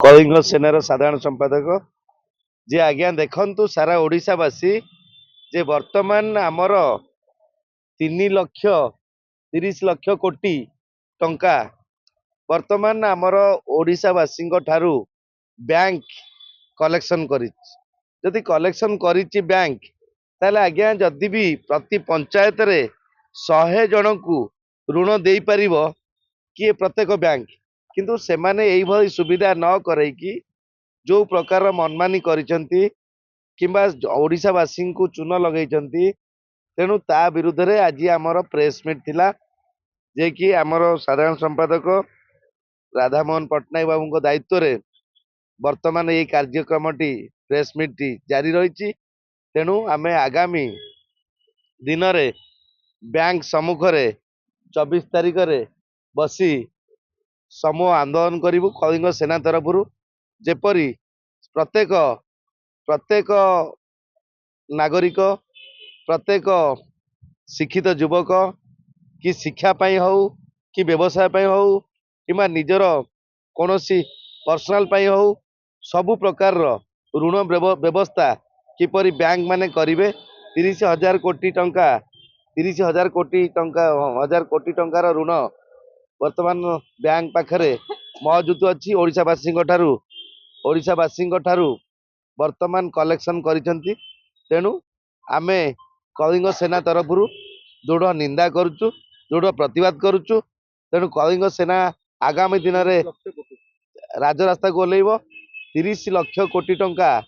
कलिंग सेनार साधारण संपादक जे आज्ञा देखु सारा ओडिशावासी जे वर्तमान आमर 3,30,00,000 कोटी टंका वर्तमान आमर ओडिशावासी ठारू बैंक कलेक्शन करी कलेक्शन करी बैंक ताले आज्ञा जदि भी प्रति पंचायत रे 100 जन को ऋण दे पार किए प्रत्येक बैंक किंतु से माने यही भली सुविधा न करैकी जो प्रकार मनमानी करिसंती किंबा ओडिशावासी को चून लगेइचंती तेणु ता विरुद्ध रे आज आमर प्रेस मीट थिला जे कि आमर साधारण संपादक राधामोहन पट्टनायक बाबू दायित्व रे वर्तमान ये कार्यक्रम प्रेस मीट जारी रही। तेणु आमे आगामी दिन रे बैंक सम्मुख रे 24 तारिख रे बसी समूह आंदोलन करूँ कलिंग सेना तरफ जेपरी प्रत्येक प्रत्येक नागरिक प्रत्येक शिक्षित युवक कि शिक्षा हो कि व्यवसाय हो कि निजर कौन पर्सनाल हो सबु प्रकार ऋण व्यवस्था किपरि बैंक माने करिवे 30,000 कोटी टंका 30,000 कोटी टंका 1,000 कोटी टंकार ऋण वर्तमान बैंक पाखरे मौजूद अच्छी ओडिशावासी वर्तमान कलेक्शन करिसंती। तेणु आमे कलिंग सेना तरफ दृढ़ निंदा करुचु दृढ़ प्रतिवाद करुचु। तेणु कलिंग सेना आगामी दिन में राजरास्ता को ओल्लैब 30 लाख कोटी टंका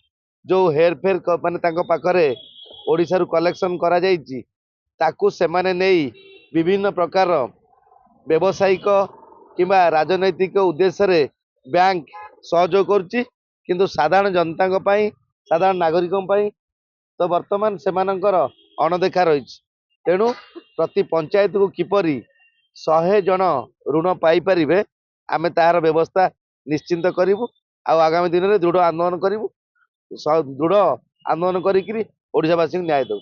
जो हेरफेर माने पाखरे ओडिशा कलेक्शन करा जायछि ताकू से माने नहीं विभिन्न प्रकार व्यावसायिक किंबा राजनैतिक उद्देश्य रे बैंक सहयोग करुच्ची किंतु साधारण जनता साधारण नागरिक तो वर्तमान सेमानंकर अणदेखा रही। तेणु प्रति पंचायत को किपरि 100 जन ऋण पाई परिबे आमे तार व्यवस्था निश्चिंत करिवु आगामी दिन में दृढ़ आंदोलन करिवु दृढ़ आंदोलन करिकरी ओडिशावासी न्याय दउ।